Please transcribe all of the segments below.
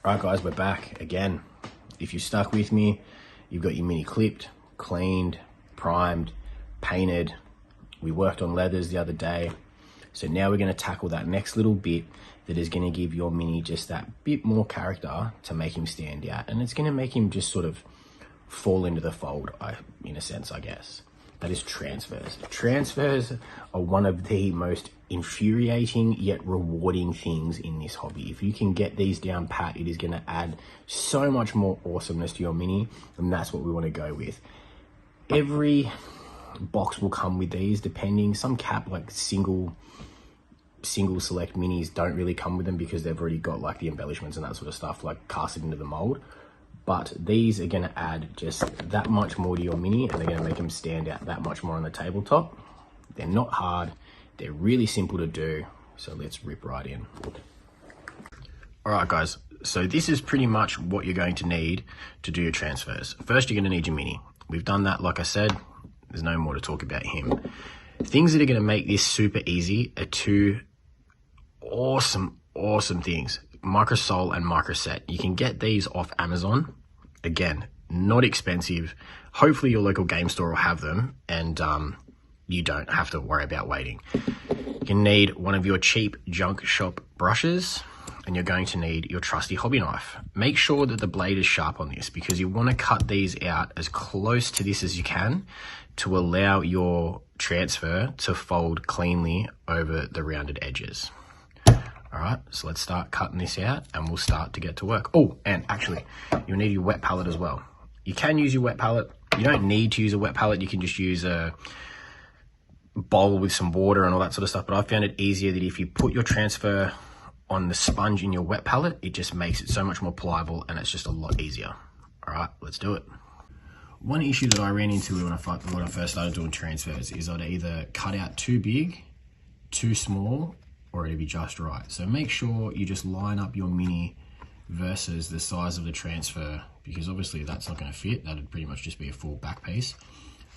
Alright guys, we're back again. If you're stuck with me, you've got your mini clipped, cleaned, primed, painted. We worked on leathers the other day. So now we're going to tackle that next little bit that is going to give your mini just that bit more character to make him stand out. And it's going to make him just sort of fall into the fold, in a sense, I guess. That is transfers. Transfers are one of the most infuriating yet rewarding things in this hobby. If you can get these down pat, it is going to add so much more awesomeness to your mini, and that's what we want to go with. Every box will come with these, depending. Some cap, like single select minis, don't really come with them because they've already got like the embellishments and that sort of stuff, like casted into the mold. But these are going to add just that much more to your mini, and they're going to make them stand out that much more on the tabletop. They're not hard. They're really simple to do. So let's rip right in. All right, guys. So this is pretty much what you're going to need to do your transfers. First, you're going to need your mini. We've done that, like I said. There's no more to talk about him. Things that are going to make this super easy are two awesome things. Microsole and microset. You can get these off Amazon. Again, not expensive. Hopefully your local game store will have them, and you don't have to worry about waiting. You can need one of your cheap junk shop brushes, and you're going to need your trusty hobby knife. Make sure that the blade is sharp on this, because you want to cut these out as close to this as you can to allow your transfer to fold cleanly over the rounded edges. All right, so let's start cutting this out and we'll start to get to work. Oh, and actually, you'll need your wet palette as well. You can use your wet palette. You don't need to use a wet palette. You can just use a bowl with some water and all that sort of stuff. But I found it easier that if you put your transfer on the sponge in your wet palette, it just makes it so much more pliable and it's just a lot easier. All right, let's do it. One issue that I ran into when I first started doing transfers is I'd either cut out too big, too small, or it'd be just right. So make sure you just line up your mini versus the size of the transfer, because obviously that's not going to fit. That'd pretty much just be a full back piece.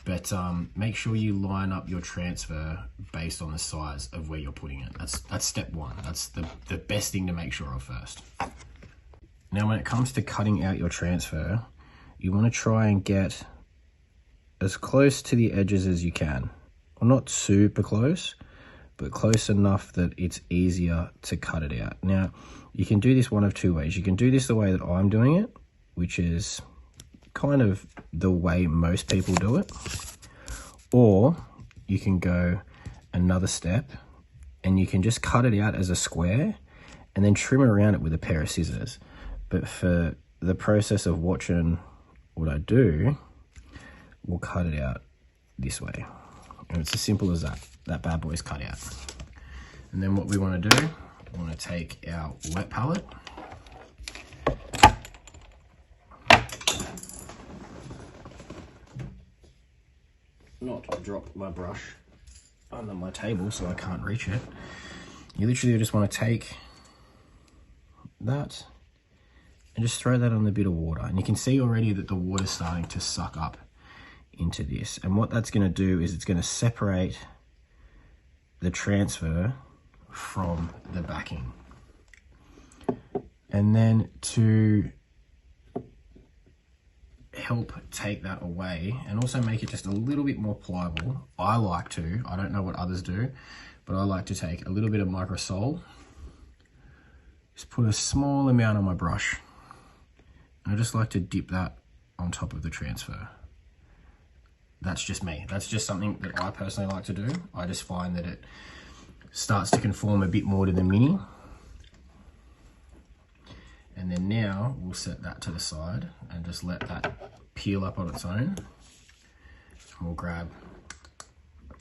But make sure you line up your transfer based on the size of where you're putting it. That's step one. That's the best thing to make sure of first. Now, when it comes to cutting out your transfer, you want to try and get as close to the edges as you can. Well, not super close, but close enough that it's easier to cut it out. Now, you can do this one of two ways. You can do this the way that I'm doing it, which is kind of the way most people do it, or you can go another step and you can just cut it out as a square and then trim around it with a pair of scissors. But for the process of watching what I do, we'll cut it out this way. And it's as simple as that. That bad boy's cut out. And then what we want to do, we want to take our wet palette, not drop my brush under my table so I can't reach it. You literally just want to take that and just throw that on a bit of water. And you can see already that the water's starting to suck up into this. And what that's going to do is it's going to separate the transfer from the backing. And then to help take that away and also make it just a little bit more pliable, I don't know what others do, but I like to take a little bit of microsole, just put a small amount on my brush, and I just like to dip that on top of the transfer. That's just me. That's just something that I personally like to do. I just find that it starts to conform a bit more to the mini. And then now we'll set that to the side and just let that peel up on its own. And we'll grab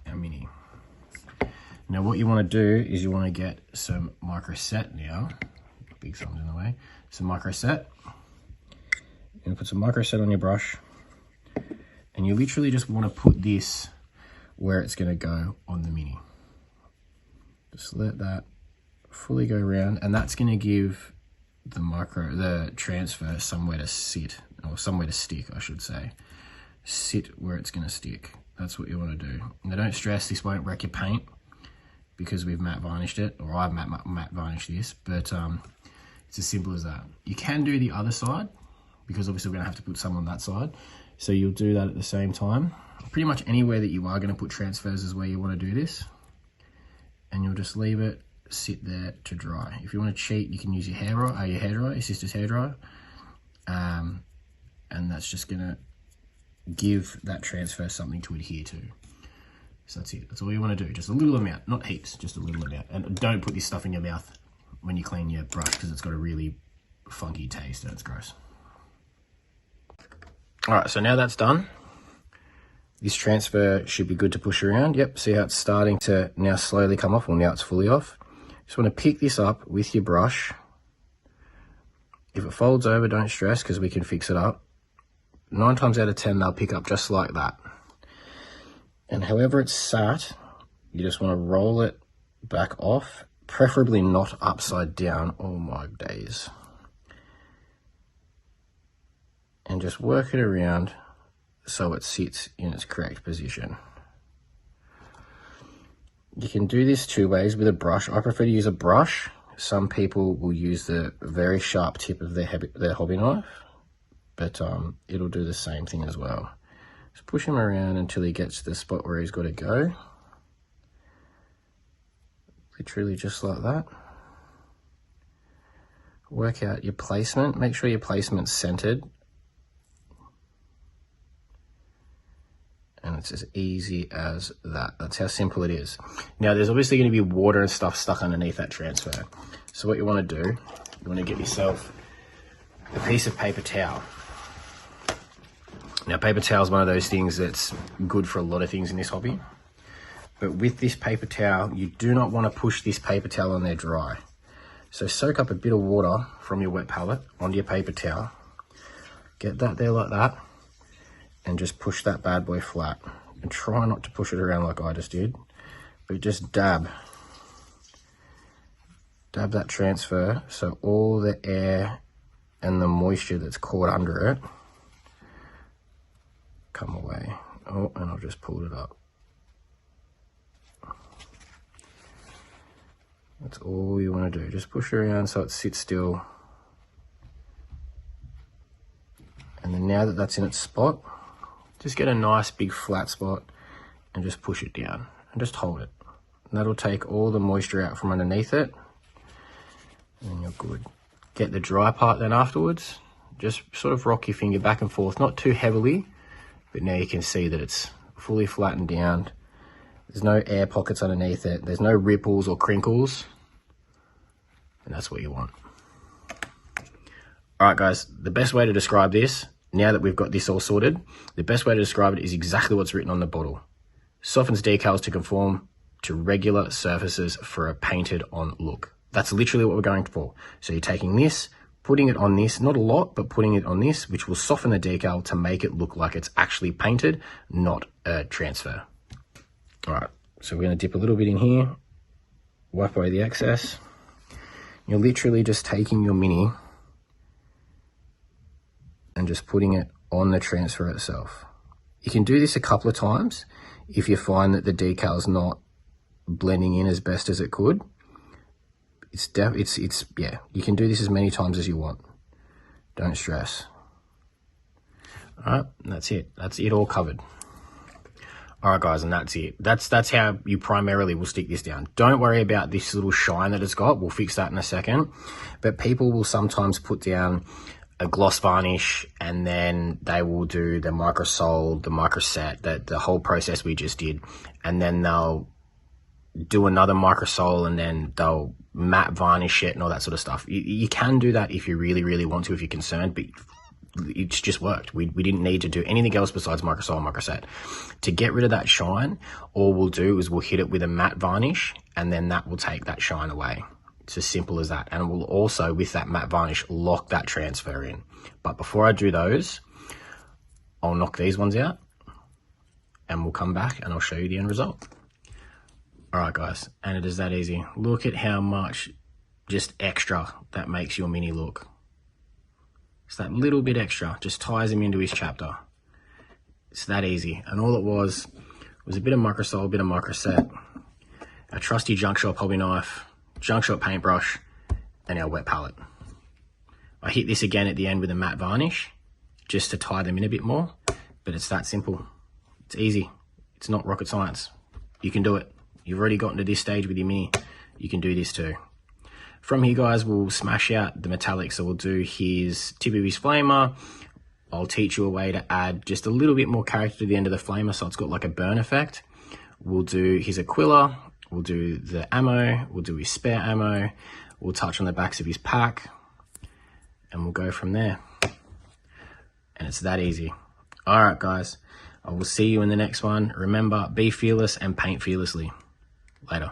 our mini. Now what you want to do is you want to get some microset now. Big thumbs in the way. Some microset. And put some microset on your brush. And you literally just want to put this where it's going to go on the mini. Just let that fully go around, and that's going to give the transfer somewhere to sit, or somewhere to stick, I should say. Sit where it's going to stick. That's what you want to do. Now don't stress, this won't wreck your paint because we've matte varnished it, or I've matte varnished this, but It's as simple as that. You can do the other side, because obviously we're gonna have to put some on that side. So you'll do that at the same time. Pretty much anywhere that you are gonna put transfers is where you wanna do this. And you'll just leave it sit there to dry. If you wanna cheat, you can use your hairdryer, your sister's hairdryer. And that's just gonna give that transfer something to adhere to. So that's it, that's all you wanna do. Just a little amount, not heaps, just a little amount. And don't put this stuff in your mouth when you clean your brush, because it's got a really funky taste and it's gross. All right, so now that's done. This transfer should be good to push around. Yep, see how it's starting to now slowly come off? Well, now it's fully off. Just wanna pick this up with your brush. If it folds over, don't stress, because we can fix it up. 9 times out of 10, they'll pick up just like that. And however it's sat, you just wanna roll it back off, preferably not upside down. Oh my days. And just work it around so it sits in its correct position. You can do this 2 ways with a brush. I prefer to use a brush. Some people will use the very sharp tip of their hobby knife, but it'll do the same thing as well. Just push him around until he gets to the spot where he's got to go. Literally just like that. Work out your placement. Make sure your placement's centered. And it's as easy as that. That's how simple it is. Now, there's obviously going to be water and stuff stuck underneath that transfer. So what you want to do, you want to get yourself a piece of paper towel. Now, paper towel is one of those things that's good for a lot of things in this hobby. But with this paper towel, you do not want to push this paper towel on there dry. So soak up a bit of water from your wet palette onto your paper towel. Get that there like that. And just push that bad boy flat. And try not to push it around like I just did. But just dab. Dab that transfer so all the air and the moisture that's caught under it come away. Oh, and I've just pulled it up. That's all you want to do. Just push it around so it sits still. And then now that that's in its spot, just get a nice big flat spot and just push it down and just hold it. And that'll take all the moisture out from underneath it. And you're good. Get the dry part then afterwards. Just sort of rock your finger back and forth, not too heavily, but now you can see that it's fully flattened down. There's no air pockets underneath it. There's no ripples or crinkles. And that's what you want. All right, guys, the best way to describe this, now that we've got this all sorted, the best way to describe it is exactly what's written on the bottle. Softens decals to conform to regular surfaces for a painted on look. That's literally what we're going for. So you're taking this, putting it on this, not a lot, but putting it on this, which will soften the decal to make it look like it's actually painted, not a transfer. All right, so we're gonna dip a little bit in here, wipe away the excess. You're literally just taking your mini and just putting it on the transfer itself. You can do this a couple of times if you find that the decal's not blending in as best as it could. Yeah, you can do this as many times as you want. Don't stress. All right, that's it. That's it all covered. All right, guys, and that's it. That's how you primarily will stick this down. Don't worry about this little shine that it's got. We'll fix that in a second. But people will sometimes put down a gloss varnish and then they will do the microsol, the microset, the whole process we just did. And then they'll do another microsol and then they'll matte varnish it and all that sort of stuff. You can do that if you really, really want to, if you're concerned, but it's just worked. We didn't need to do anything else besides microsol and microset. To get rid of that shine, all we'll do is we'll hit it with a matte varnish and then that will take that shine away. It's as simple as that. And we'll also, with that matte varnish, lock that transfer in. But before I do those, I'll knock these ones out and we'll come back and I'll show you the end result. All right, guys, and it is that easy. Look at how much just extra that makes your mini look. It's that little bit extra, just ties him into his chapter. It's that easy. And all it was a bit of microsol, a bit of microset, a trusty junk shop hobby knife, junk shop paintbrush, and our wet palette. I hit this again at the end with a matte varnish just to tie them in a bit more, but it's that simple. It's easy. It's not rocket science. You can do it. You've already gotten to this stage with your Mini. You can do this too. From here, guys, we'll smash out the metallic. So we'll do his tip of his flamer. I'll teach you a way to add just a little bit more character to the end of the flamer so it's got like a burn effect. We'll do his Aquila. We'll do the ammo. We'll do his spare ammo. We'll touch on the backs of his pack. And we'll go from there. And it's that easy. All right, guys. I will see you in the next one. Remember, be fearless and paint fearlessly. Later.